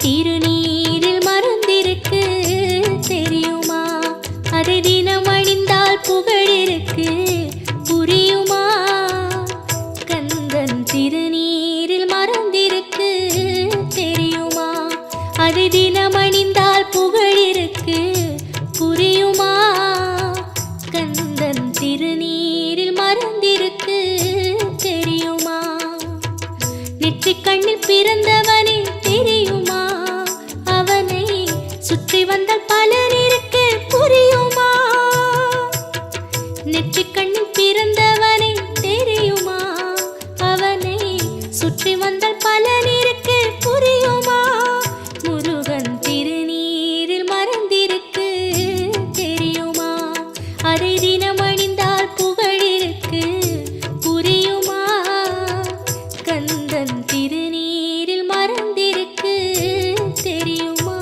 திருநீரில் மறந்திருக்கு தெரியுமா? அதை தினம் அணிந்தால் புகழிருக்கு புரியுமா? கந்தன் திருநீரில் மறந்திருக்கு தெரியுமா? அதை தினம் அணிந்தால் புகழிருக்கு புரியுமா? கந்தன் திருநீரில் மறந்திருக்கு தெரியுமா? நெற்றிக் கண்ணில் பிறந்தவனே தெரியுமா? அவனை சுற்றி வந்தால் பலர் இருக்கு புரியுமா? நெற்றிக் கண்ணில் பிறந்தவனே தெரியுமா? அவனை சுற்றி வந்தால் பலர் இருக்கு புரியுமா? முருகன் திருநீரில் மறந்திருக்கு தெரியுமா? அதை தினம் அணிந்தால் புகழிருக்கு புரியுமா? கந்தன் திருநீரில் மறந்திருக்கு தெரியுமா?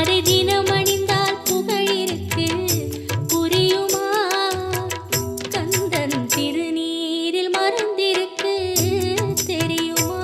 அதை தினம் அணிந்தால் புகழிருக்கு புரியுமா? கந்தன் திருநீரில் மறந்திருக்கு தெரியுமா?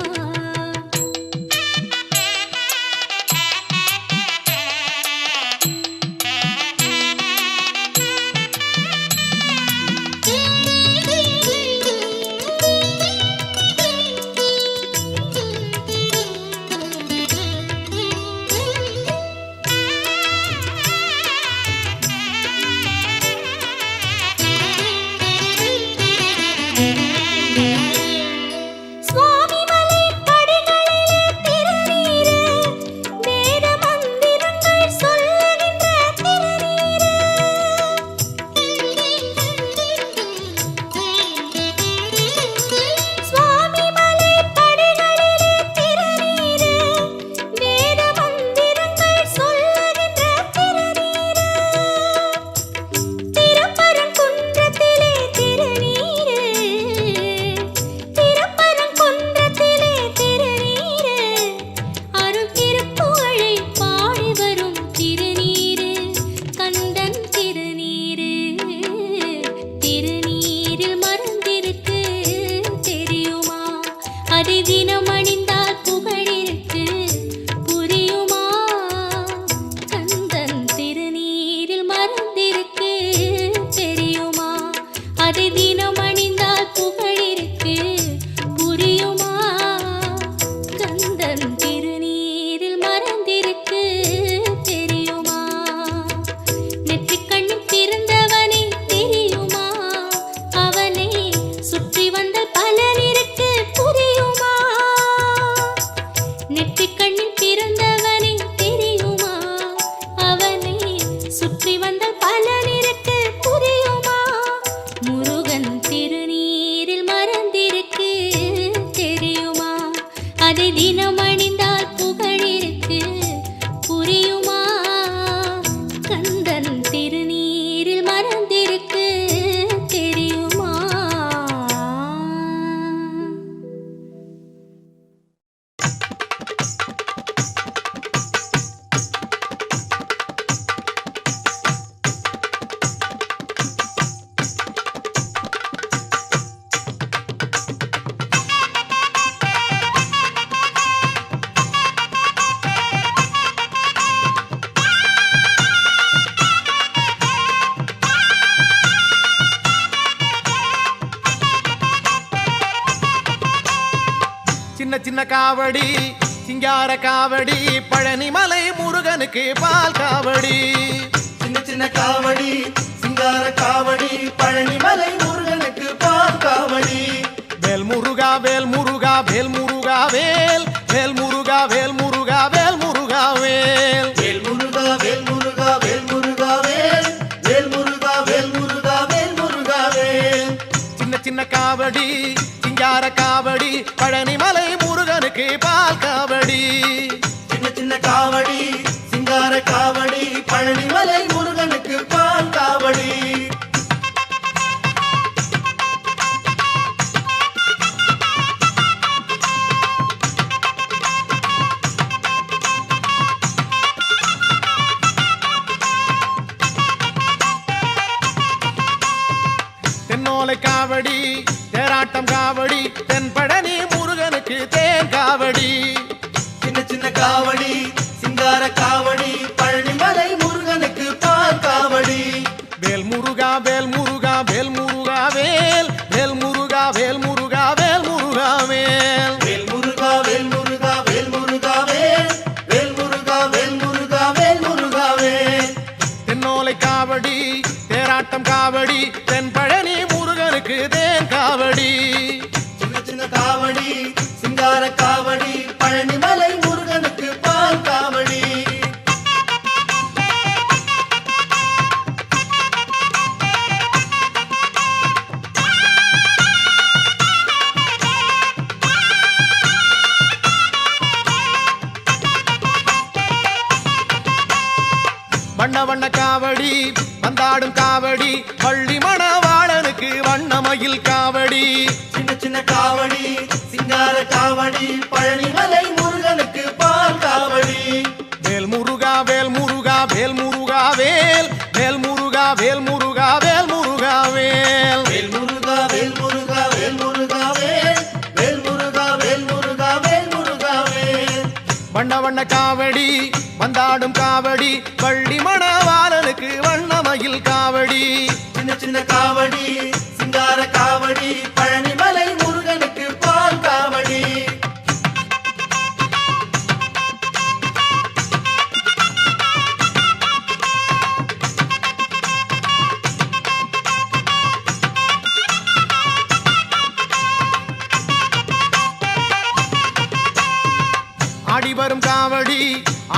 சின்ன காவடி சிங்கார காவடி பழனிமலை முருகனுக்கு பால் காவடி சின்ன சின்ன காவடி சிங்கார காவடி பழனிமலை முருகனுக்கு பால் காவடி வேல் முருகா வேல் முருகா வேல் முருகா வேல் வேல் முருகா வேல் முருகா வேல் முருகா வேல் வேல் முருகா வேல் முருகா வேல் முருகா வேல் வேல் முருகா வேல் முருகா வேல் முருகா வேல் சின்ன சின்ன காவடி சிங்கார காவடி பழனிமலை முருகனுக்கு பால் காவடி சின்ன சின்ன காவடி சிங்கார காவடி பழனிமலை முருகனுக்கு பால் காவடி தென்னோலை காவடி தேராட்டம் காவடி தென்பழனி முருகனுக்கு தேன் காவடி சின்ன சின்ன காவடி சிங்கார காவடி பழனிமலை முருகனுக்கு பால் காவடி வேல் முருகா வேல் முருகா வேல் முருகா வேல் வேல் முருகா வேல் முருகா வேல் முருகா வேல் வேல் முருகா வேல் முருகா வேல் முருகா வேல் வேல் முருகா வேல் முருகா வேல் முருகா வேல் தென்னோலை காவடி தேராட்டம் காவடி தென்பழனி முருகனுக்கு தேன் காவடி சின்ன சின்ன காவடி சிங்கார காவடி பழனிமலை முருகனுக்கு பால் காவடி வண்ண வண்ண காவடி வந்தாடும் காவடி பள்ளி மணவாளனுக்கு வண்ணமயில் காவடி சின்ன சின்ன காவடி சிங்கார காவடி பழனிமலை முருகனுக்கு பால் காவடி வேல் முருகா வேல் முருகா வேல் முருகா வேல் வேல் முருகா வேல் முருகா வேல் முருகா வேல் வேல் முருகா வேல் முருகா வேல் முருகா வேல் வேல் முருகா வேல் முருகா வேல் முருகா வேல் வண்ண வண்ண காவடி வந்தாடும் காவடி பள்ளி மணவாளனுக்கு வண்ணமயில் காவடி சின்ன சின்ன காவடி சிங்கார காவடி பழனிமலை முருகனுக்கு பால் காவடி ஆடி வரும் காவடி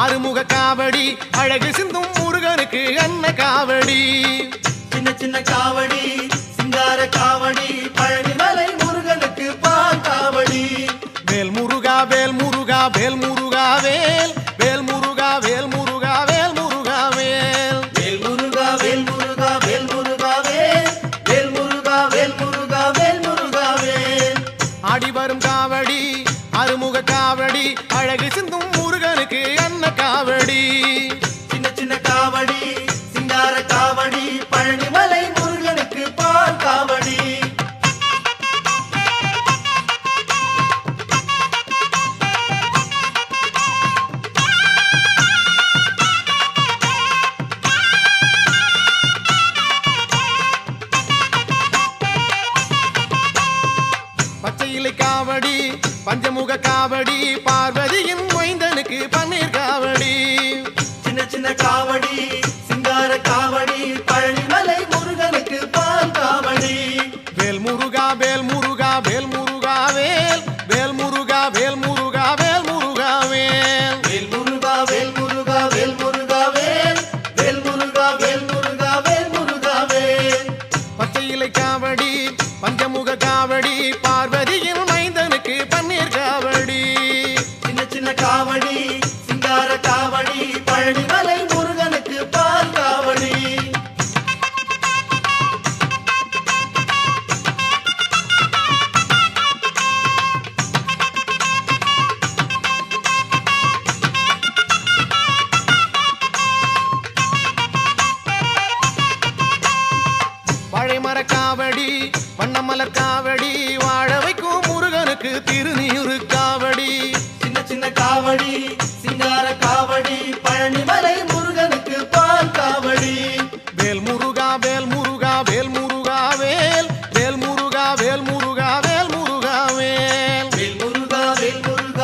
ஆறுமுக காவடி அழகு சிந்தும் முருகனுக்கு அன்ன காவடி சின்ன சின்ன காவடி சிங்கார காவடி பழனிமலை முருகனுக்கு பால் காவடி வேல் முருகா வேல் முருகா வேல் முருகா வேல் வேல் முருகா வேல் முருகா வேல் முருகா வேல் வேல் முருகா வேல் முருகா வேல் முருகா வேல் வேல் முருகா வேல் முருகா வேல் முருகா வேல் ஆடி வரும் காவடி அருமுக காவடி அழகு சிந்தும் முருகனுக்கு அன்ன காவடி சின்ன சின்ன காவடி சிங்கார காவடி பழனிமலை முருகனுக்கு பால் காவடி பச்சை இலை காவடி பஞ்சமுக காவடி பார்வதியின் மைந்தனுக்கு பன்னீர் காவடி சின்ன சின்ன காவடி சிங்கார காவடி பழனிமலை முருகனுக்கு பால் காவடி வேல் முருகா வேல் முருகா வேல் முருகா வேல் வேல் முருகா வேல் முருகா வேல் முருகா வேல் வேல் முருகா வேல் முருகா வேல் முருகா வேல் வேல் முருகா வேல் முருகா வேல் முருகா வேல் பச்சை இலை காவடி பஞ்சமுக காவடி பார்வதியின் மைந்தனுக்கு பன்னீர் காவடி சின்ன சின்ன காவடி சிங்கார காவடி பழனிமலை முருகனுக்கு பால் காவடி வாழைமர காவடி வண்ணமலர் காவடி வாழ வைக்கும் முருகனுக்கு திருநீரு காவடி சின்ன சின்ன காவடி சிங்கார காவடி பழனிமலை முருகனுக்கு பால் காவடி வேல் முருகா வேல் முருகா வேல் முருகா வேல் வேல் முருகா வேல் முருகா வேல் முருகா வேல் வேல் முருகா வேல் முருகா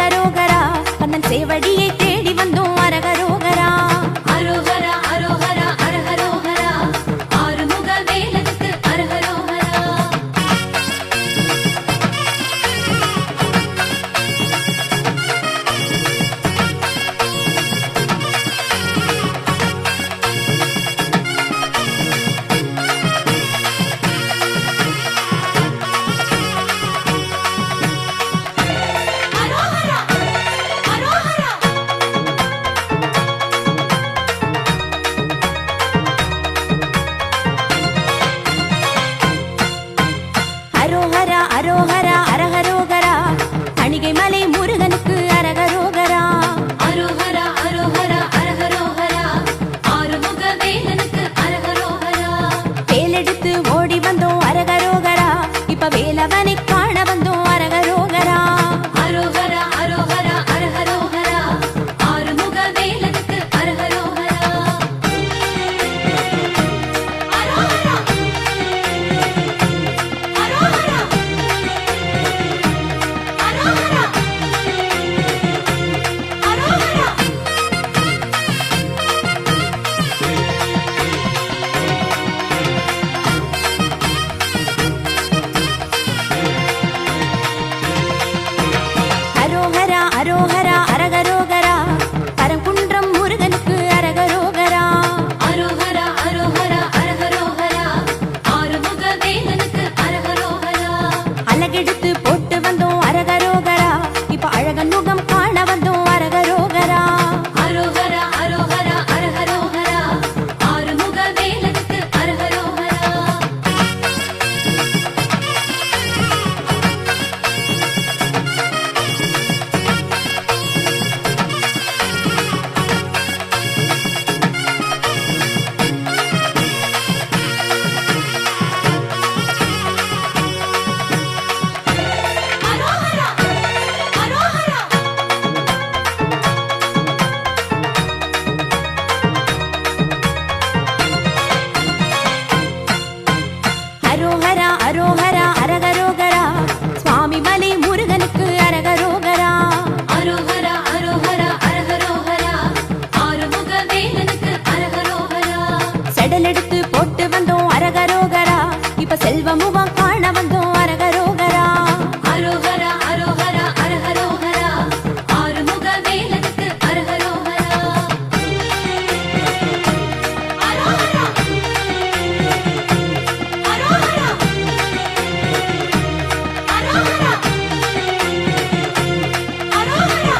அரகரோகரா கண்ணன் சேவடியை தேடி வந்தோம் அரகரோகரா அரோகரா அரோகரா அரஹரோகரா ஆறுமுக வேலனுக்கு அரஹரோகரா அரோகரா அரோகரா அரோகரா அரோகரா அரகரோகரா தணிகை மலை முருகனுக்கு அரகரோகரா அரோகரா அரோகரா அரஹரோகரா ஆறுமுக வேலனுக்கு அரஹரோகரா வேலெடுத்து ஓடி வந்தோம் அரகரோகரா இப்ப வேலவனை காண வந்தோம் அரகரோகரா அரோகரா அரோகரா அரஹரோகரா ஆறுமுக வேலனுக்கு அரஹரோகரா அரோகரா அரோகரா அரோகரா அரோகரா அரோகரா அரோகரா அரகரோகரா பரங்குன்றம் முருகனுக்கு அரகரோகரா அரோகரா அரோகரா அரஹரோகரா ஆறுமுக வேலனுக்கு அரஹரோகரா அழகெடுத்து போட்டு வந்தோம் அரகரோகரா இப்ப அழகன் முகம் காண வந்தோம் அரகரோகரா அரோகரா அரோகரா அரஹரோகரா ஆறுமுக வேலனுக்கு அரஹரோகரா அரோகரா அரோகரா அரோகரா அரோகரா அரகரோகரா சுவாமி மலை முருகனுக்கு அரகரோகரா அரோகரா அரோகரா அரஹரோகரா ஆறுமுக வேலனுக்கு அரஹரோகரா செடல் எடுத்து போட்டு வந்தோம் அரகரோகரா இப்ப செல்வமுகம் காண வந்தோம் அரகரோகரா அரோகரா அரோகரா அரஹரோகரா ஆறுமுக வேலனுக்கு அரஹரோகரா அரோகரா அரோகரா அரோகரா அரோகரா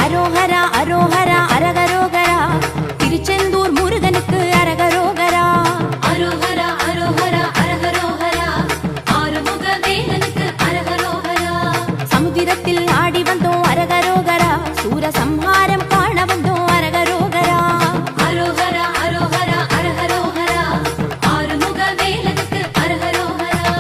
அரோகரா அரோகரா அரகரோகரா திருச்செந்தூர் முருகனுக்கு அரகரோகரா அரோகரா அரோகரா அரஹரோகரா ஆறுமுக வேலனுக்கு அரஹரோகரா சமுத்திரத்தில் ஆடி வந்தோம் அரகரோகரா சூரசம்ஹாரம் காண வந்தோம் அரகரோகரா அரோகரா அரோகரா அரஹரோகரா ஆறுமுக வேலனுக்கு அரஹரோகரா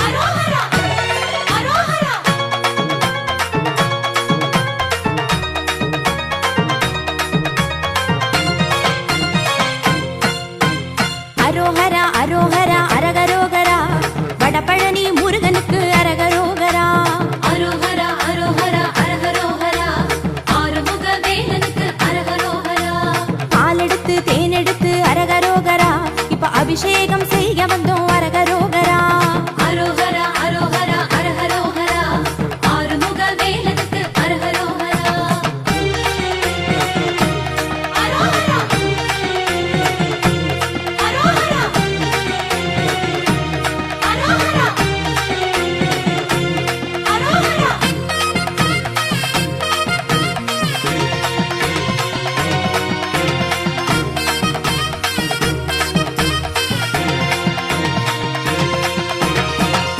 அரோகரா அரோகரா அரோகரா அரோகரா அரகரோகரா வடபழனி முருகனுக்கு அரகரோகரா அரோகரா அரோகரா அரஹரோகரா ஆறுமுக வேலனுக்கு அரஹரோகரா பாலெடுத்து தேனெடுத்து அரகரோகரா இப்ப அபிஷேகம் செய்ய வந்தோம் அரகரோகரா அரோகரா அரோகரா அரஹரோகரா ஆறுமுக வேலனுக்கு அரஹரோகரா அரோகரா அரோகரா அரோகரா அரோகரா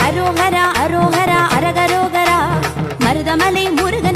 அரோகரா அரோகரா அரகரோகரா மருதமலை முருகன்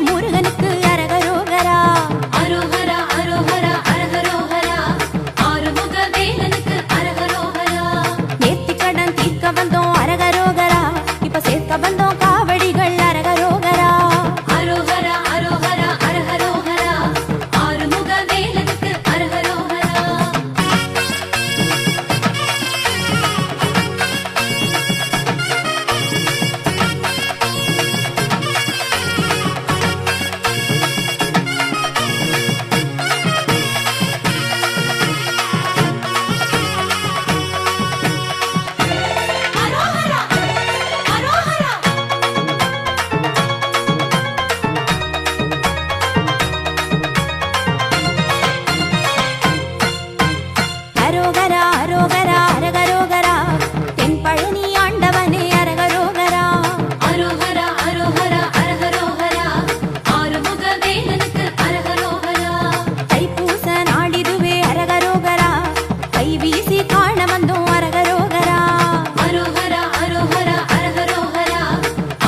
முருகனுக்கு அரகரோகரா. அரோகரா அரோகரா அரகரோகரா ஆறுமுக வேலனுக்கு அரகரோகரா. நேர்த்திக்கடன் தீர்க்க வந்தோம் அரகரோகரா. இப்ப சேர்க்க வந்தோம் காவடிகள் அரகரோகரா. அரோகரா அரோகரா அரகரோகரா ஆறுமுக வேலனுக்கு அரகரோகரா. அரோகரா அரோகரா அரோகரா அரோகரா அரகரோகரா. தென்பழனி ஆண்டவனே அரகரோகரா. அரோகரா அரோகரா அரகரோகரா ஆறுமுக வேலனுக்கு அரகரோகரா. தைப்பூச நாளிதுவே அரகரோகரா. கை வீசி காண வந்தோம் அரகரோகரா. அரோகரா அரோகரா அரகரோகரா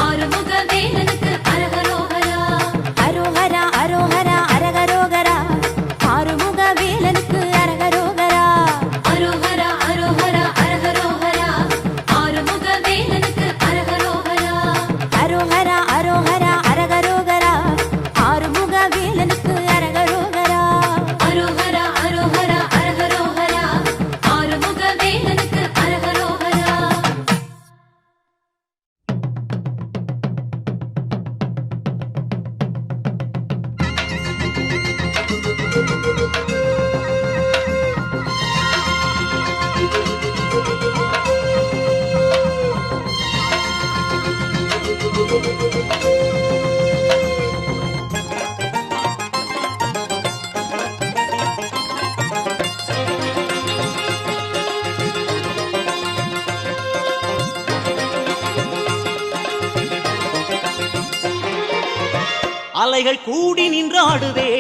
ஆறுமுக வேலனுக்கு அரகரோகரா. அரோகரா அரோகரா அரகரோகரா. ஆறுமுக வேலனுக்கு அரகரோகரா. அரோகரா அரோகரா அரகரோகரா ஆறுமுக வேலனுக்கு அரகரோகரா. அரோகரா அரோகரா அரகரோகரா. ஆறுமுக வேலனுக்கு அரகரோகரா. அரோகரா அரோகரா அரகரோகரா ஆறுமுக வேலனுக்கு அரகரோகரா. அலைகள் கூடி நின்றாடுதே,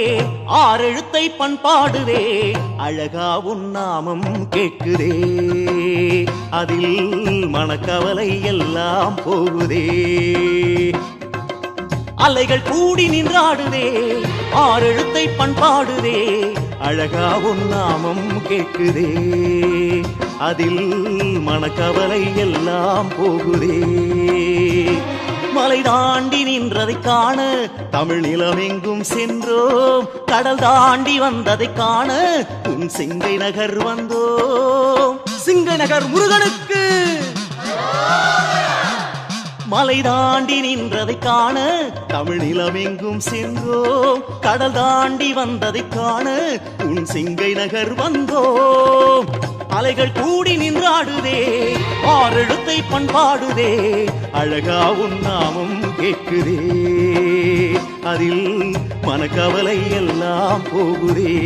ஆறெழுத்தை பண்பாடுதே, அழகா உன் நாமம் கேட்குதே, அதில் மனக்கவலை எல்லாம் போகுதே. அலைகள் கூடி நின்றாடுதே, ஆறெழுத்தை பண்பாடுதே, அழகா உன் நாமம் கேட்குதே, அதில் மனக்கவலை எல்லாம் போகுதே. மலை தாண்டி நின்றதை காண தமிழ் நிலமெங்கும் சென்றோம், கடல் தாண்டி வந்ததை காண உன் சிங்கை நகர் வந்தோம். சிங்கை நகர் முருகனுக்கு மலை தாண்டி நின்றதை காண தமிழ் நிலமெங்கும் சென்றோம், கடல் தாண்டி வந்ததை காண உன் சிங்கை நகர் வந்தோம். அலைகள் கூடி நின்றாடுதே, ஆறெழுத்தை பண்பாடுதே, அழகா உன் நாமம் கேட்குதே, அதில் மனக்கவலை எல்லாம் போகுதே.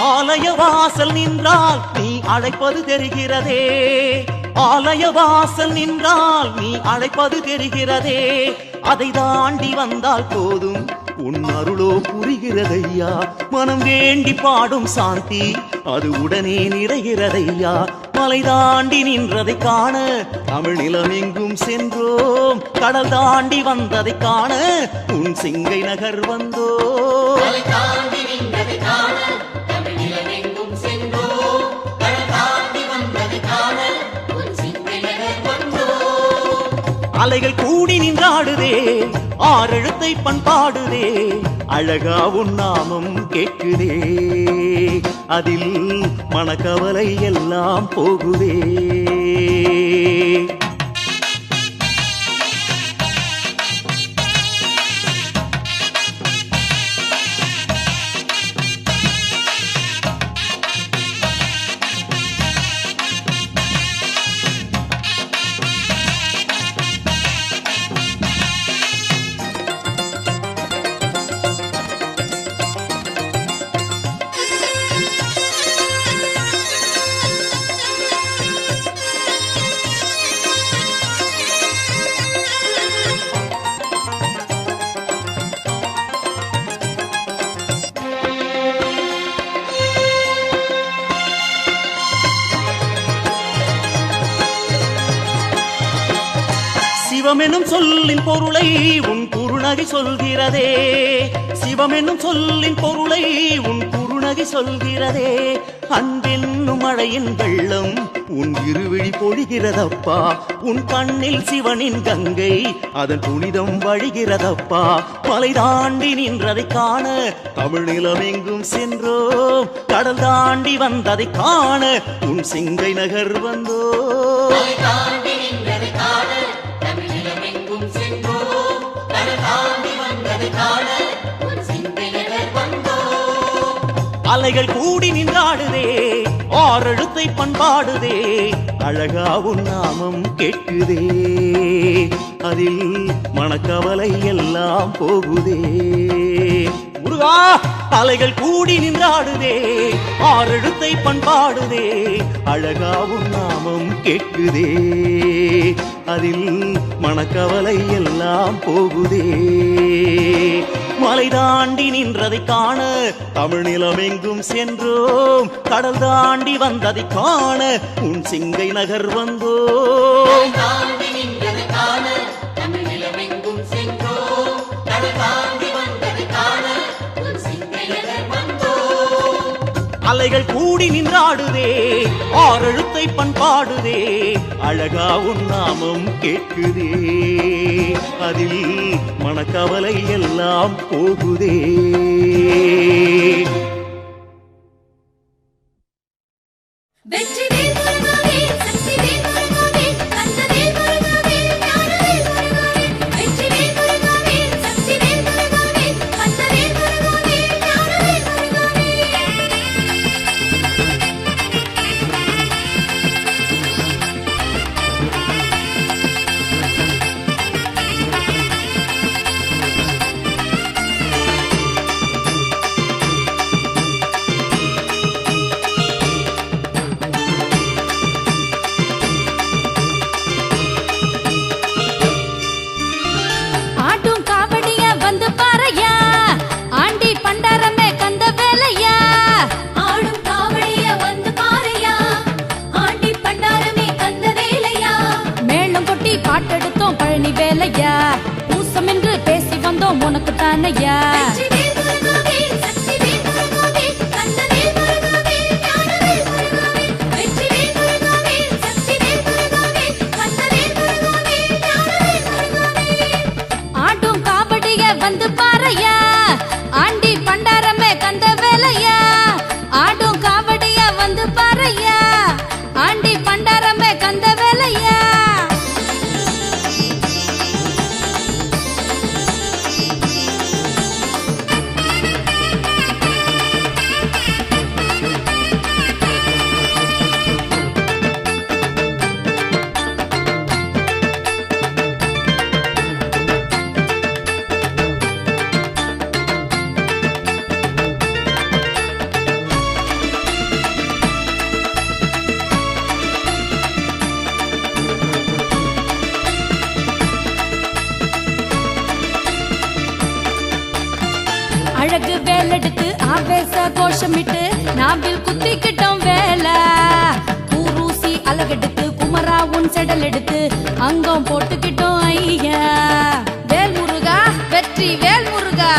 ஆலய வாசல் நின்றால் நீ அழைப்பது தெரிகிறதே, ஆலய வாசல் நின்றால் நீ அழைப்பது தெரிகிறதே, அதை தாண்டி வந்தால் போதும் உன் அருளோ புரிகிறதையா. மனம் வேண்டி பாடும் சாந்தி அது உடனே நிறைகிறதையா. மலை தாண்டி நின்றதை காண தமிழ் நிலமெங்கும் சென்றோம், கடல் தாண்டி வந்ததை காண உன் சிங்கை நகர் வந்தோம். அலைகள் கூடி நின்றாடுதே, ஆறெழுத்தை பண்பாடுதே, அழகா உன் நாமம் கேட்குதே, அதில் மனக்கவலை எல்லாம் போகுதே. சிவமெனும் சொல்லின் பொருளை உன் குறுநகை சொல்கிறதே சிவமெனும் சொல்லின் பொருளை உன் குறுநகை சொல்கிறதே அன்பென்னும் மழையின் வெள்ளம் உன் இருவிழி பொழிகிறதப்பா உன் கண்ணில் சிவனின் கங்கை அதன் புனிதம் வழிகிறதப்பா மலை தாண்டி நின்றதை காண தமிழ் நிலமெங்கும் சென்றோம் கடல் தாண்டி வந்ததை காண உன் சிங்கை நகர் வந்தோம் அலைகள் கூடி நின்றாடுதே ஆறெழுத்தை பண்பாடுதே அழகா உன் நாமம் கேட்குதே அதில் மனக்கவலை எல்லாம் போகுதே முருகா அலைகள் கூடி நின்றாடுதே ஆறெழுத்தை பண்பாடுதே அழகா உன் நாமம் கேட்குதே அதில் மனக்கவலை எல்லாம் போகுதே மலை தாண்டி நின்றதை காண தமிழ் நிலமெங்கும் சென்றோம் கடல் தாண்டி வந்ததை காண உன் சிங்கை நகர் வந்தோம் அலைகள் கூடி நின்றாடுதே ஆறெழுத்தை பண்பாடுதே அழகா உன் நாமம் கேட்குதே அதில் மனக்கவலை எல்லாம் போகுதே பாட்டெடுத்தோம் பழனி வேலையா பூசம் என்று பேசி வந்தோம் உனக்கு தானையா ஆட்டும் காவடிய வந்து பாறையா ஆண்டி பண்டாரமே கந்த வேலையா ஆடும் காவடிய வந்து பாறையா ஆண்டி பண்டாரமே கந்த வேலையா அழகு வேலெடுத்து ஆவேச கோஷமிட்டு நாவில் குத்திக்கிட்டோம் வேலை ஊரூசி அழகெடுத்து குமரா உன் செடல் எடுத்து அங்கம் போட்டுக்கிட்டோம் ஐயா வேல் முருகா வெற்றி வேல் முருகா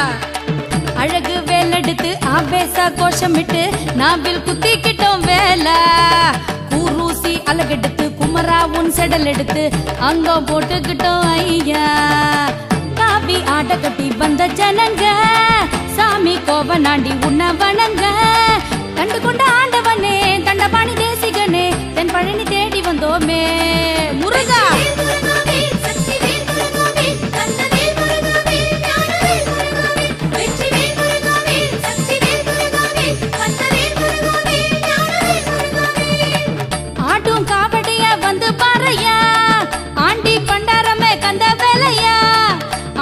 அழகு வேலெடுத்து ஆவேச கோஷமிட்டு நாவில் குத்திக்கிட்டோம் வேலை ஊரூசி அழகெடுத்து குமரா உன் செடல் எடுத்து அங்கம் போட்டுக்கிட்டோம் ஐயா காவி ஆட கட்டி வந்த ஜனங்க சாமி கோவனாண்டி உன்ன வணங்க கண்டு கொண்ட ஆண்டவனே தண்டபாணி தேசிகனே தென் பழனி தேடி வந்தோமே முருகா ஆட்டும் காவடிய வந்து பாறையா ஆண்டி பண்டாரமே கந்த வேலையா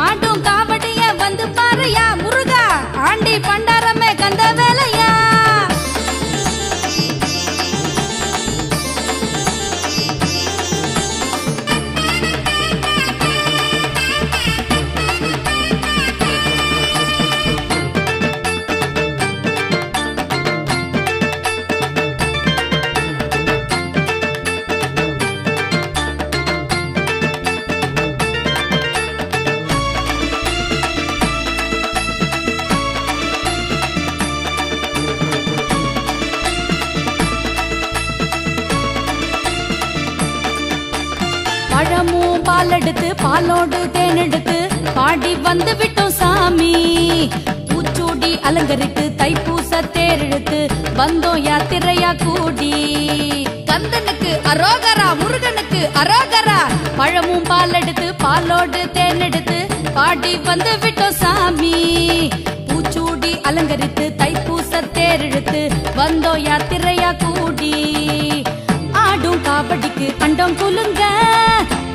ஆட்டும் காவடிய வந்து பாறையா முருகா ஆண்டி பண்டாரமே கந்த வேலையா பால் எடுத்து பாலோடு தேன் எடுத்து பாடி வந்து விட்டோம் சாமி. பூச்சூடி அலங்கரித்து தைப்பூச தேரெழுத்து வந்தோம் யாத்திரையா கூடி. கந்தனுக்கு அரோகரா, முருகனுக்கு அரோகரா. பழமும் பால் எடுத்து பாலோடு தேன் எடுத்து பாடி வந்து விட்டோம் சாமி. பூச்சூடி அலங்கரித்து தைப்பூச தேரெழுத்து வந்தோம் யாத்திரையா கூடி. ஆடும் காபடிக்கு கண்டம் குலுங்க,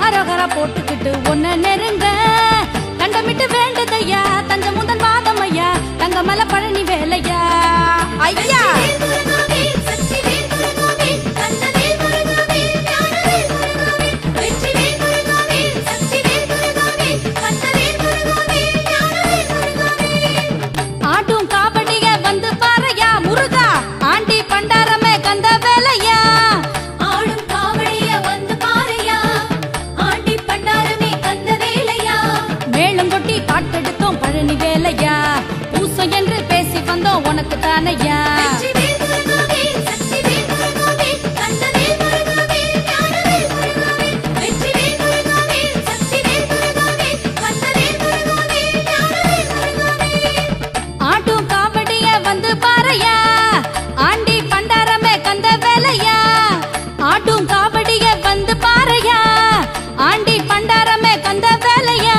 அரோகரா போட்டுக்கிட்டு ஒன்ன நெருங்க. கண்டமிட்டு வேண்டதையா தஞ்ச முந்தன் வாதமையா, தங்கமல பழனி வேலையா ஐயா. ஆடும் காபடிய வந்து பாறையா முருகா, ஆண்டி பண்டாரமே கந்த வேலையா. ஆடும் காவடிய வந்து பாரையா, ஆண்டி பண்டாரமே கந்த வேலையா. மேளம் கொட்டி காட்டெடுத்தோம் பழனி வேலையா, பூசம் என்று பேசி வந்தோம் உனக்கு தானையா. வெற்றிவேல் முருகாவே, சக்திவேல் முருகாவே, கந்தவேல் முருகாவே, ஞானவேல் முருகாவே. வெற்றிவேல் முருகாவே, சக்திவேல் முருகாவே, கந்தவேல் முருகாவே, ஞானவேல் முருகாவே. ஆடும் காவடிய வந்து பாறையா, ஆண்டி பண்டாரமே கந்த வேலையா. ஆடும் காவடிய வந்து பாறையா, ஆண்டி பண்டாரமே கந்த வேலையா.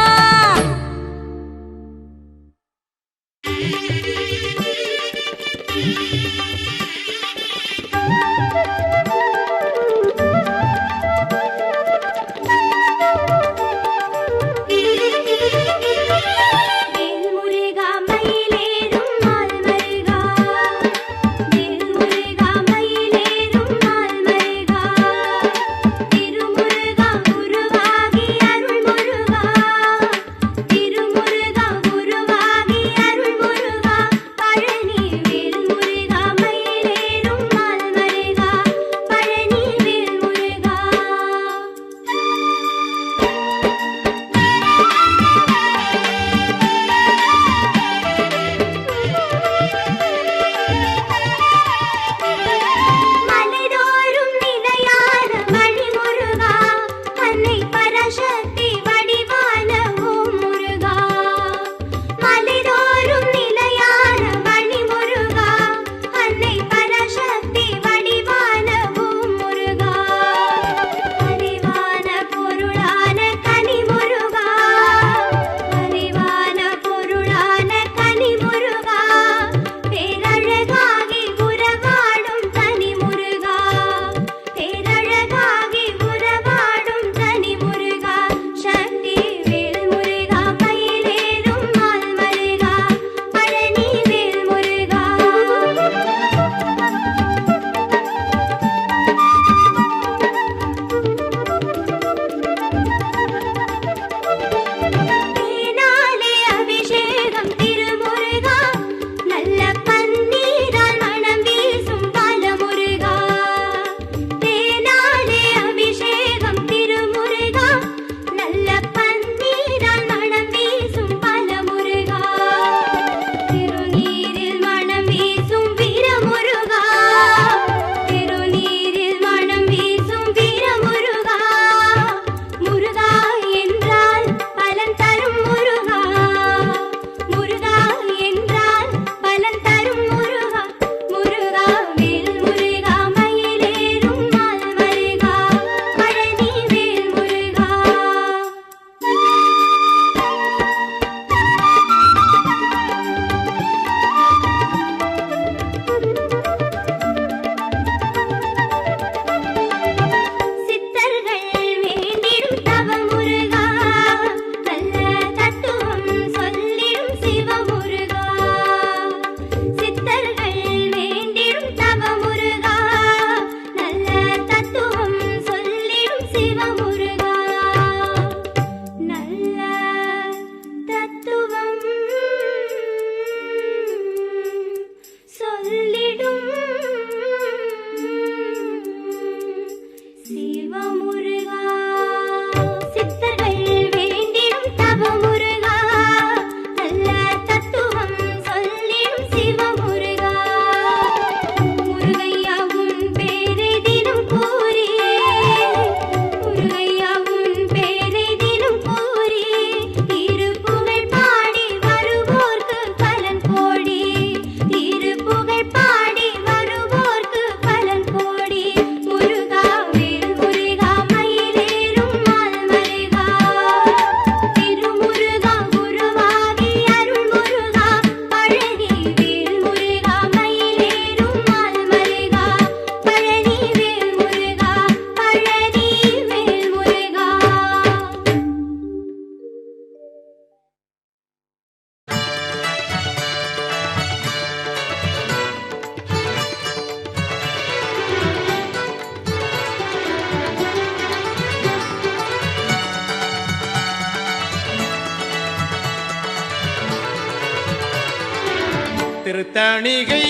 திருத்தணிகை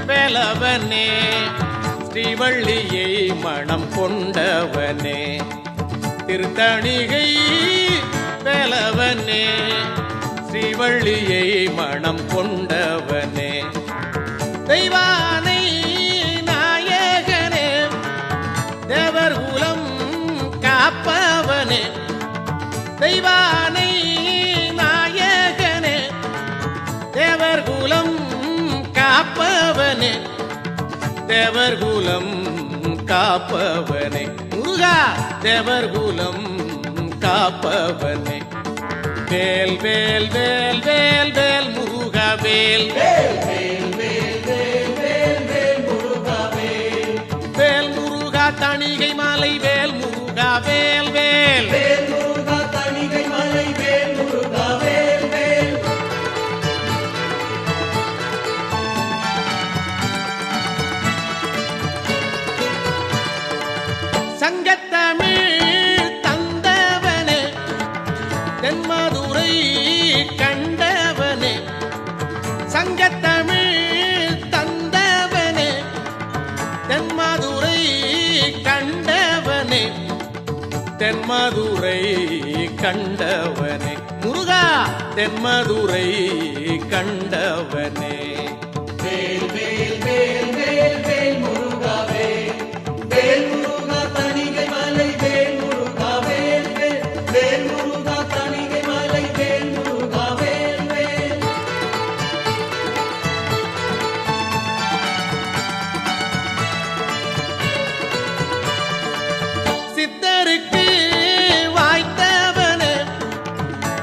வேலவனே ஸ்ரீவள்ளியை மணம் கொண்டவனே திருத்தணிகை வேலவனே ஸ்ரீவள்ளியை மணம் கொண்டவனே தெய்வானை நாயகனே தேவர் குலம் காப்பவனே தெய்வானை நாயகனே தேவர் குலம் காப்பவனே தேவர் குலம் காப்பவனே முருகா தேவர் குலம் காப்பவனே வேல் வேல் வேல் வேல் வேல் முருகா வேல் வேல் முருகா தணிகை மாலை வேல் முருகா வேல் வேல் சங்கத்தமிழ் தந்தவனே தென்மதுரை கண்டவனே சங்கத்தமிழ் தந்தவனே தென்மதுரை கண்டவனே தென்மதுரை கண்டவனே முருகா தென்மதுரை கண்டவனே வேல் வேல் வேல் வேல் வேல் முருகா வேல் வேல் முருகா தணிகை மலை வேல் முருகா வேல் வேல் வேல் முருகா தணிகை மலை வேல் முருகா வேல் வேல் சித்தருக்கு வாய்த்தவனே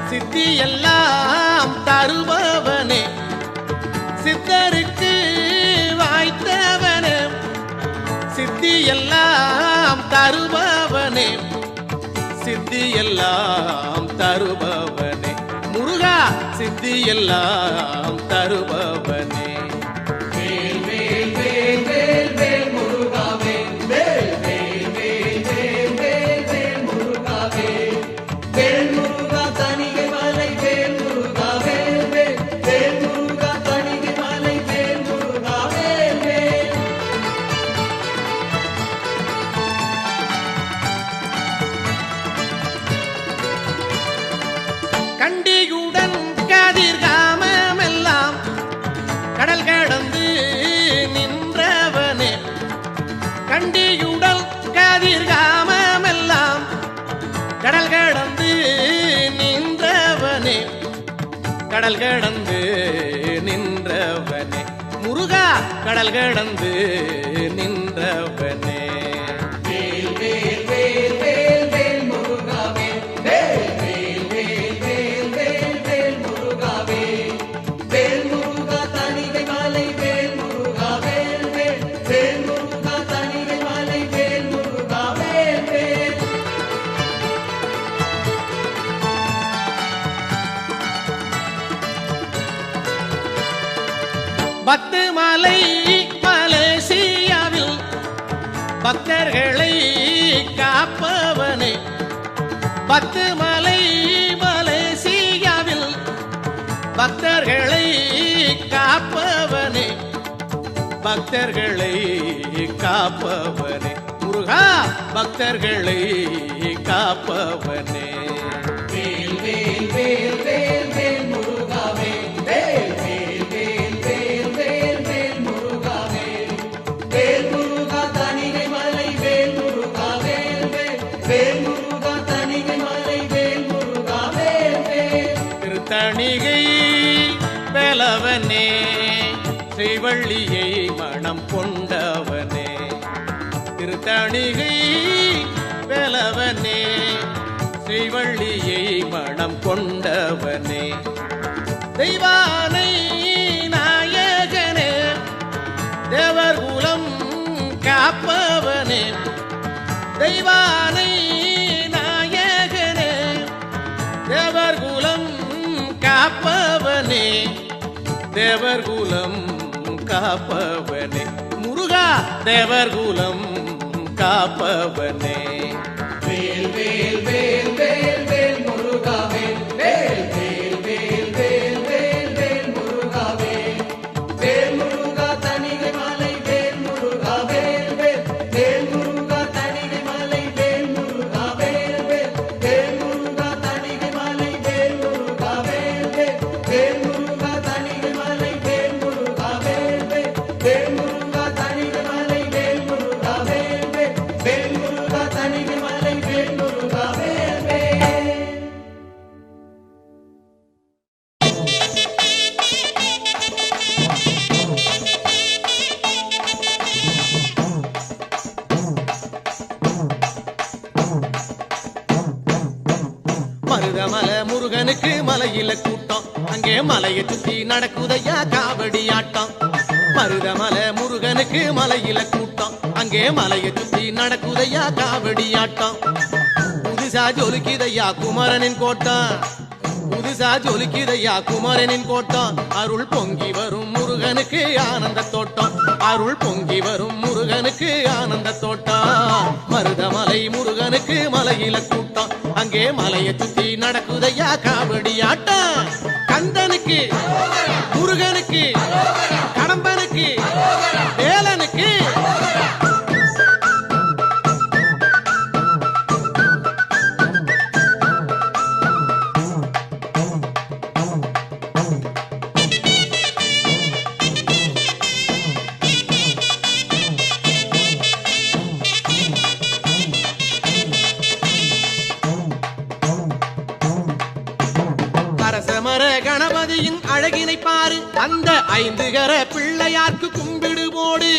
சித்தி எல்லாம் தருபவனே சித்தருக்கு வாய்த்தவனே சித்தி எல்லாம் தருபவனே சித்தி எல்லாம் தருபவனே முருகா சித்தி எல்லாம் தருபவனே வேல் வேல் வேல் வேல் வேல் முருகா வேல் வேல் வேல் வேல் வேல் வேல் வேல் முருகா வேல் வேல் முருகா தணிகை மலை வேல் முருகா வேல் வேல் வேல் முருகா தணிகை மலை வேல் முருகா வேல் வேல் கண்டியுடன் கதிர்காமெல்லாம் கடல் கடந்து நின்றவனே கண்டியுடல் கதிர்காமெல்லாம் கடல் கடந்து நின்றவனே கடல் கடந்து நின்றவனே முருகா கடல் கடந்து நின்றவனே வேல் வேல் வேல் வேல் வேல் முருகா வேல் வேல் வேல் வேல் வேல் வேல் வேல் முருகா வேல் வேல் முருகா தணிகை மலை வேல் முருகா வேல் வேல் வேல் முருகா தணிகை மலை வேல் முருகா வேல் வேல் பத்து மலை மலேசியாவில் பக்தர்களை காப்பவனே பத்து மலை மலேசியாவில் பக்தர்களை காப்பவனே பக்தர்களை காப்பவனே முருகா பக்தர்களை காப்பவனே வேல் வேல் வேல் வேல் வேல் முருகா வேல் வேல் வேல் வேல் வேல் வேல் வேல் முருகா வேல் வேல் முருகா தணிகை மலை வேல் முருகா வேல் வேல் வேல் முருகா தணிகை மலை வேல் முருகா வேல் வேல் திருத்தணிகை வேலவனே ஸ்ரீவள்ளியை மணம் கொண்டவனே திருத்தணிகை வேலவனே ஸ்ரீவள்ளியை மணம் கொண்டவனே தெய்வானை நாயகனே தேவர் குலம் காப்பவனே தெய்வானை நாயகனே தேவர் குலம் காப்பவனே தேவர் குலம் காப்பவனே முருகா தேவர் குலம் காப்பவனே வேல் வேல் வேல் வேல் வேல் முருகா வேல் வேல் வேல் வேல் வேல் வேல் வேல் முருகா வேல் மருதமலை முருகனுக்கு மலையில கூட்டம் அங்கே மலையை சுத்தி நடக்குதையா காவடி ஆட்டம் மருதமலை முருகனுக்கு மலையில கூட்டம் அங்கே மலையை சுத்தி நடக்குதையா காவடி ஆட்டம் புதுசா ஜொலிக்குதையா குமரனின் கோட்டம் புதுசா ஜொலிக்குதையா குமரனின் கோட்டம் அருள் பொங்கி வரும் முருகனுக்கு ஆனந்த தோட்டம் அருள் பொங்கி வரும் முருகனுக்கு ஆனந்த தோட்டம் மருதமலை முருகனுக்கு மலையில கூட்டம் அங்கே மலையை சுத்தி நடக்குதையா காவடி ஆட்டம் கந்தனுக்கு முருகனுக்கு கடம்பனுக்கு வேலனுக்கு அரசமர கணபதியின் அழகினை பாரு அந்த 5 கர பிள்ளையார்க்கு கும்பிடு போடு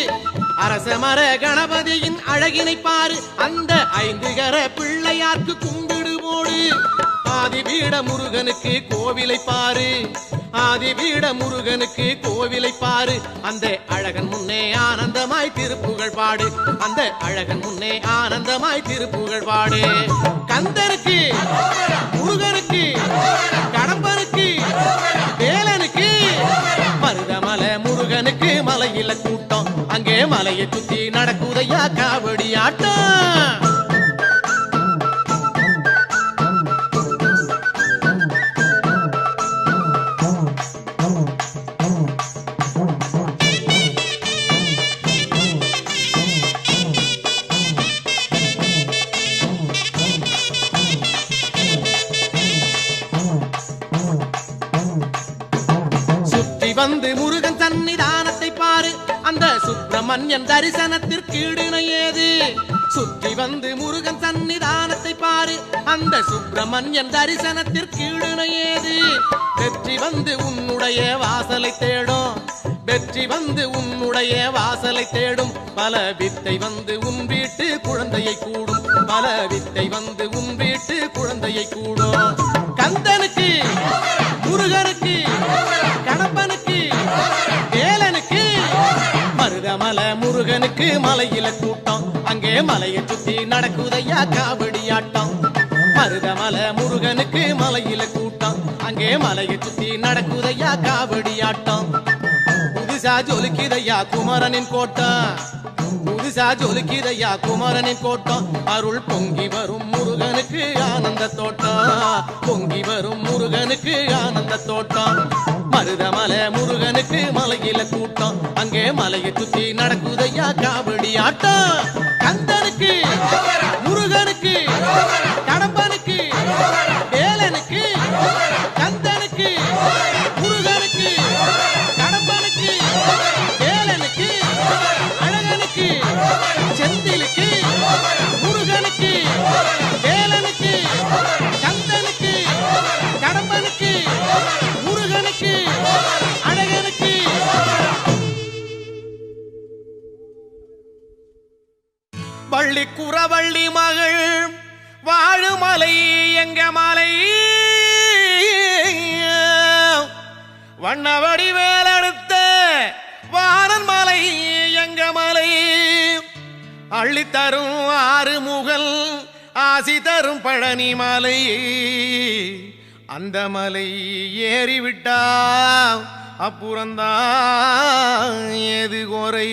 அரசமர கணபதியின் அழகினை பாரு அந்த 5 கர பிள்ளையார்க்கு கும்பிடு போடு ஆதிபீட முருகனுக்கு கோவிலை பாரு ஆதிபீட முருகனுக்கு கோவிலை பாரு அந்த அழகன் முன்னே ஆனந்தமாய் திருப்புகழ் பாடு அந்த அழகன் முன்னே ஆனந்தமாய் திருப்புகழ் பாடு கந்தனுக்கு முருகனுக்கு கடம்பனுக்கு வேலனுக்கு மருதமலை முருகனுக்கு மலையில கூட்டம் அங்கே மலையை சுத்தி நடக்குதையா காவடி ஆட்டம் வந்து முருகன் சன்னிதானத்தை பாரு அந்த சுப்பிரமணியன் தரிசனத்திற்கு ஈடுணை ஏது சுற்றி வந்து முருகன் சன்னிதானத்தை பாரு அந்த சுப்பிரமணியன் தரிசனத்திற்கு ஈடுணை ஏது வெற்றி வந்து உன்னுடைய வாசலை தேடும் வெற்றி வந்து உன்னுடைய வாசலை தேடும் பல வித்தை வந்து உன் வீட்டு குழந்தையை கூடும் பல வித்தை வந்து உன் வீட்டு குழந்தையை கூடும் கந்தனுக்கு முருகனுக்கு கடம்பனுக்கு வேலனுக்கு மருதமலை முருகனுக்கு மலையில கூட்டம் அங்கே மலையை சுத்தி நடக்குதையா காவடி ஆட்டம் மருதமலை முருகனுக்கு மலையில கூட்டம் அங்கே மலையை சுத்தி நடக்குதையா காவடி ஆட்டம் புதுசா ஜொலிக்குதையா குமரனின் கோட்டம் புதுசா ஜொலிக்குதையா குமரனின் கோட்டம் அருள் பொங்கி வரும் முருகனுக்கு ஆனந்த தோட்டம் பொங்கி வரும் முருகனுக்கு ஆனந்த தோட்டம் மருதமலை முருகனுக்கு மலையில கூட்டம் அங்கே மலையை சுத்தி நடக்குதையா காவடி ஆட்டம் கந்தனுக்கு முருகனுக்கு கடம்பனுக்கு வேலனுக்கு கந்தனுக்கு முருகனுக்கு கடம்பனுக்கு வேலனுக்கு அழகனுக்கு செந்திலுக்கு முருகனுக்கு வேலனுக்கு கந்தனுக்கு கடம்பனுக்கு முருகனுக்கு அழகனுக்கு வள்ளி குறவள்ளி மகள் வாழுமலை எங்க மலை வண்ணவடி வேலெடுத்த வாரன் மலை எங்க மலை அள்ளி தரும் 6 முகல் ஆசி தரும் பழனி மலை அந்த மலை ஏறிவிட்டா அப்புறந்தான் ஏது குறை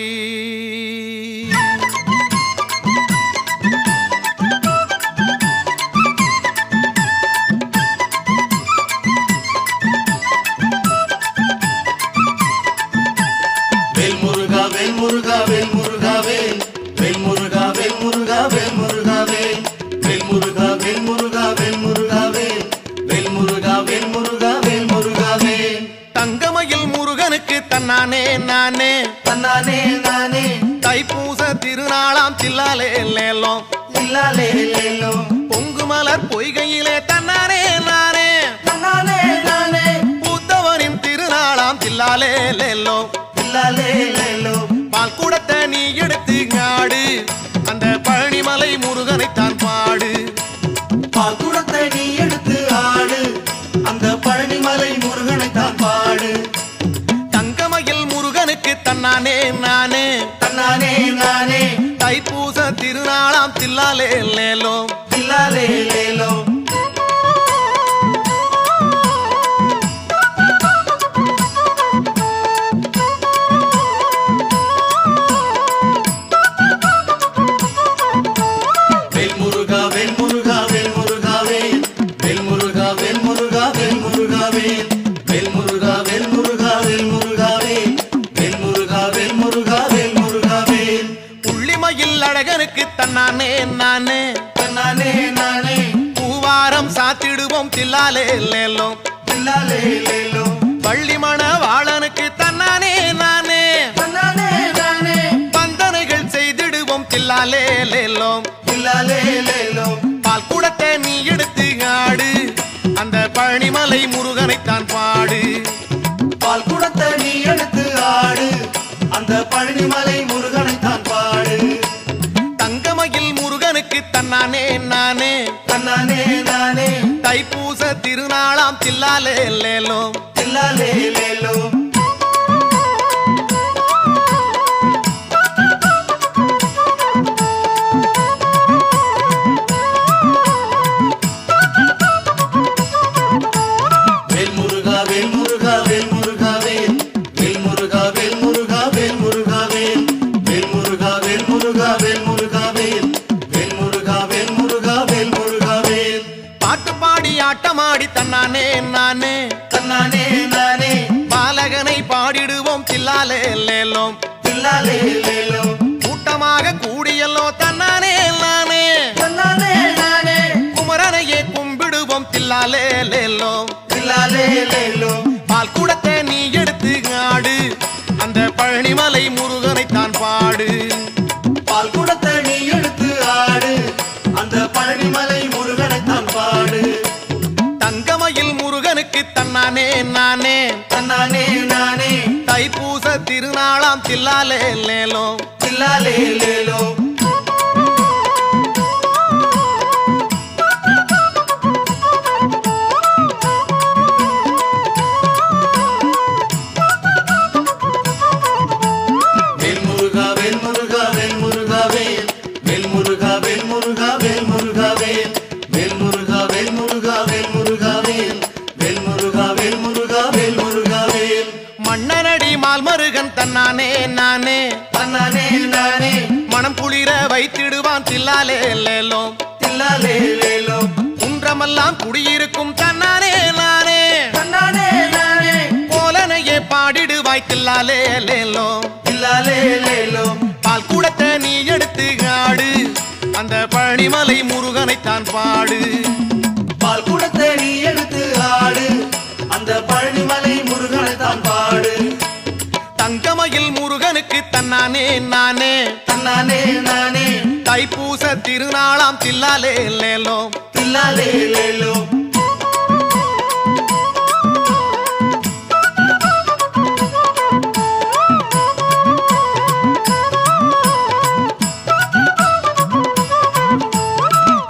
தங்கமயில் முருகனுக்கு தன்னானே நானே தன்னானே நானே தைப்பூச திருநாளாம் தில்லாலே லேலோ தில்லாலே லேலோ பொங்கு மலர் பொய்கையிலே தன்னானே நானே தன்னானே நானே பூத்தவனின் திருநாளாம் தில்லாலே லேலோ தில்லாலே லேலோ பால் குடத்தை நீ எடுத்து ஆடு அந்த பழனிமலை முருகனைத்தான் பாடு பால் குடத்தை நீ எடுத்து ஆடு திருநாளாம் தில்லாலே லேலோ தில்லாலே லேலோ. வேல் முருகா வேல் முருகா வேல் முருகா வேல். வேல் முருகா வேல் முருகா வேல் முருகா வேல். வேல் முருகா வேல் முருகா வேல் முருகா வேல். வேல் முருகா வேல் முருகா வேல் முருகா வேல். புள்ளிமயில் அழகனுக்கு தன்னானே நானே தன்னானே நானே பூவாரம் சாத்திடுவோம் தில்லாலே லேலோ தில்லாலே லேலோ. பள்ளிமண வாழனுக்கு தன்னானே நானே தன்னானே நானே பந்தனைகள் செய்திடுவோம் தில்லாலே லேலோ தில்லாலே லேலோ. பால் குடத்தை நீ எடுத்து ஆடு அந்த பழனிமலை முருகனைத்தான் பாடு பால் குடத்தை நீ எடுத்து ஆடு அந்த பழனிமலை முருகனை தான் பாடு. தங்கமயில் முருகனுக்கு தன்னானே நானே தன்னானே நானே தைப்பூச திருநாளாம் தில்லாலே லேலோ தில்லாலே லேலோ. வேல் முருகா வேல் முருகா வேல் முருகா வேல். வேல் முருகா வேல் முருகா வேல் முருகா வேல். வேல் முருகா வேல் முருகா வேல் முருகா வேல். வேல் முருகா வேல் முருகா வேல் முருகா வேல். பாட்டு பாடி ஆட்டமாடி தன்னானே நானே தன்னானே நானே பாலகனை பாடிடுவோம் தில்லாலே லேலோ தில்லாலே லேலோ. கூட்டமாக கூடியல்லோ தன்னானே நானே தன்னானே நானே குமரனையே கும்பிடுவோம் தில்லாலே லேலோ தில்லாலே லேலோ. பால் குடத்தை நீ எடுத்து ஆடு அந்த பழனிமலை முருகனைத்தான் பாடு பால் குடத்தை நீ எடுத்து ஆடு அந்த பழனிமலை முருகனை தான் பாடு. தங்கமயில் முருகனுக்கு தன்னானே நானே தன்னானே நானே தைப்பூச திருநாளாம் தில்லாலே லேலோ தில்லாலே லேலோ. வேல் முருகா வேல் முருகா வேல் முருகா வேல். வேல் முருகா வேல் முருகா வேல் முருகா வேல். வேல் முருகா வேல் முருகா வேல் முருகா வேல். வேல் முருகா வேல் முருகா வேல் முருகா வேல். மன்னனடி மால்மருகன் தன்னானே நானே தன்னானே நானே மனம் குளிர வைத்திடுவான் தில்லாலே லேலோ தில்லாலே லேலோ. குன்றமெல்லாம் குடியிருக்கும் தன்னானே நானே தன்னானே நானே போலனையே பாடிடுவாய் தில்லாலே லேலோ தில்லாலே லேலோ. பால் குடத்தை நீ எடுத்து ஆடு அந்த பழனிமலை முருகனைத்தான் பாடு பால் குடத்தை நீ எடுத்து ஆடு அந்த பழனிமலை முருகனை தான் பாடு. தங்கமயில் முருகனுக்கு தன்னானே நானே தன்னானே நானே தைப்பூச திருநாளாம் தில்லாலே லேலோ தில்லாலே லேலோ.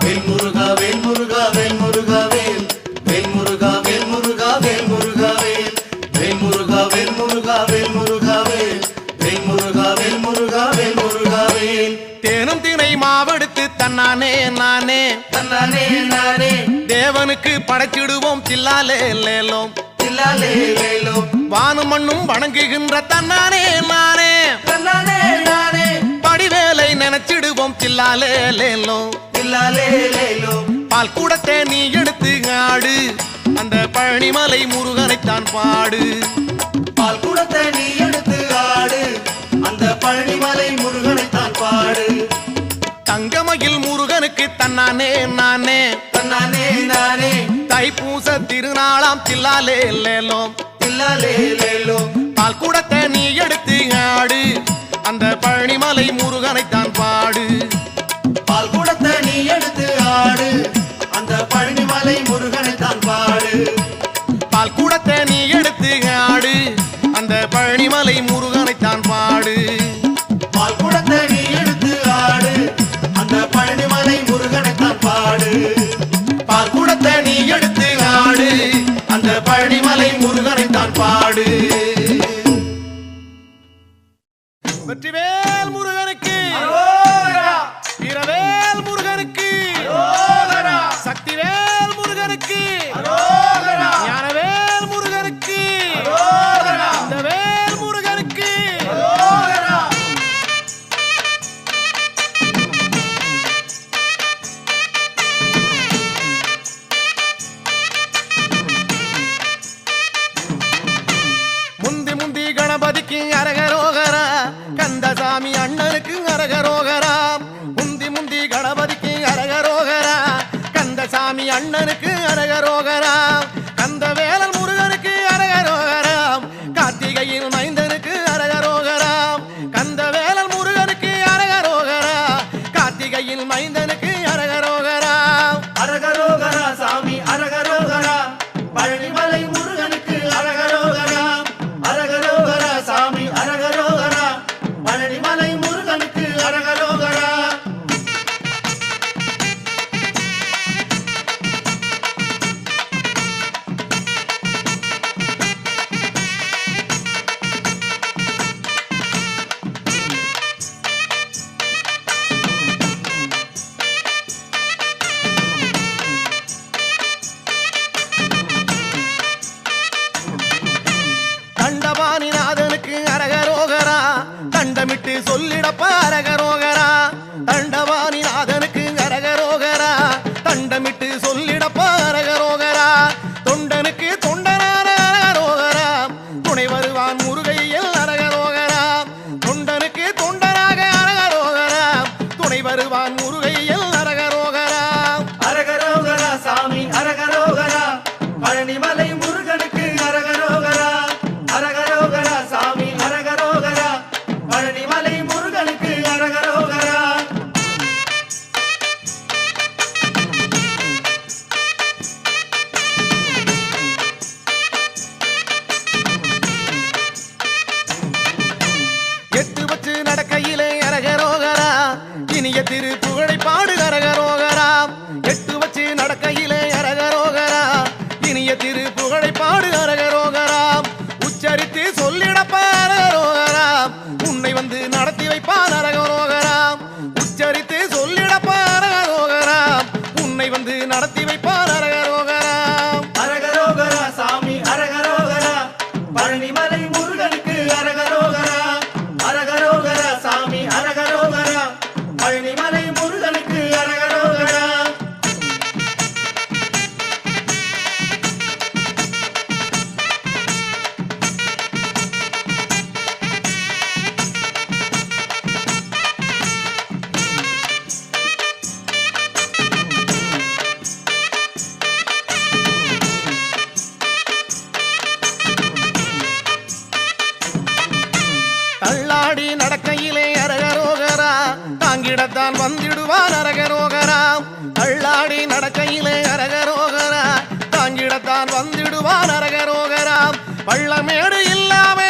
வேல் முருகா வேல் முருகா வேல் முருகா வேல். வேல் முருகா வேல் முருகா வேல் முருகா வேல். வேல் முருகா வேல் முருகா வேல் முருகா வேல். வேல் முருகா வேல் முருகா வேல் முருகா வேல். தேனும் திணை மாவெடுத்து தன்னானே நானே தன்னானே நானே தேவனுக்கு படைச்சிடுவோம் தில்லாலே லேலோ தில்லாலே லேலோ. வானும் மண்ணும் வணங்குகின்ற தன்னானே நானே தன்னானே நானே படிவேலை நினைச்சிடுவோம் தில்லாலே லேலோ தில்லாலே லேலோ. பால் குடத்தை நீ எடுத்து ஆடு அந்த பழனிமலை முருகனைத்தான் பாடு பால் குடத்தை நீ எடுத்து ஆடு அந்த பழனிமலை முருகனை தான் பாடு. தங்கமயில் முருகனுக்கு தன்னானே நானே தன்னானே நானே தைப்பூச திருநாளாம் தில்லாலே லேலோ தில்லாலே லேலோ. பால் குடத்தை நீ எடுத்து ஆடு அந்த பழனிமலை முருகனைத்தான் பாடு பால் குடத்தை நீ எடுத்து ஆடு அந்த பழனிமலை முருகனை தான் பாடு. பால் குடத்தை நீ எடுத்து ஆடு அந்த பழனிமலை முருகனைத்தான் பாடு பால் குடத்தை நீ எடுத்து ஆடு அந்த பழனிமலை முருகனை தான் பாடு. பால் குடத்தை நீ எடுத்து ஆடு அந்த பழனிமலை முருகனைத்தான் பாடு வெற்றிவேல் முருகனுக்கு அரோகரா. கணபதிக்கு அரகரோகரா கந்தசாமி அண்ணனுக்கு அரகரோகரா முந்தி முந்தி கணபதிக்கு அரகரோகரா கந்தசாமி அண்ணனுக்கு அரகரோகரா கந்தவேலன் முருகனுக்கு அரகரோகரா கார்த்திகையில் மைந்தனுக்கு அரகரோகரா கந்தவேலன் முருகனுக்கு அரகரோகரா கார்த்திகையில் மைந்தனுக்கு அரகரோகரா அரகரோகரா சாமி அரகரோகரா பழனிமலை முருகனுக்கு அரகரோகரா அரகரோகரா சாமி அரகரோகரா பழனிமலை முருகனுக்கு அரகரோகரா தண்டபாணிநாதனுக்கு அரகரோகரா தண்டமிட்டு சொல்லிடப்ப அரகரோகரா தண்டபாணிநாதனுக்கு அரகரோகரா தண்டமிட்டு சொல்லிடப்ப அரகரோகரா தொண்டனுக்கு தொண்டனான அரகரோகரா துணை வருவான் முருகையில் அரகரோகரா தொண்டனுக்கு தொண்டனாக அரகரோகரா துணை வருவான் முருகையில் அரகரோகரா அரகரோகரா சாமி அரகரோகரா பழனிமலை முருகனுக்கு அரகரோகரா அரகரோகரா சாமி அரகரோகரா பழனிமலை முருகனுக்கு அரகரோகரா எட்டு வச்சு நடக்கையிலே அரகரோகரா இனிய திரு புகழை பாடு அரகரோகரா எட்டு வச்சு நடக்கையிலே அரகரோகரா இனிய திரு புகழை பாடு அரகரோகரா உச்சரித்து சொல்லிடப்ப அரகரோகரா உன்னை வந்து நடத்தி வைப்பான் அரகரோகரா உச்சரித்து சொல்லிடப்ப அரகரோகரா உன்னை வந்து நடத்தி வைப்பான் அரகரோகரா அரகரோகரா சாமி அரகரோகரா பழனிமலை முருகனுக்கு அரகரோகரா அரகரோகரா சாமி அரகரோகரா பழனிமலை முருகனுக்கு அரகரோகரா தள்ளாடி நடக்கையிலே அரகரோகரா தாங்கிடத்தான் வந்திடுவான் அரகரோகரா தள்ளாடி நடக்கையிலே அரகரோகரா தாங்கிடத்தான் வந்திடுவான் அரகரோகரா பள்ளமேடு இல்லாமே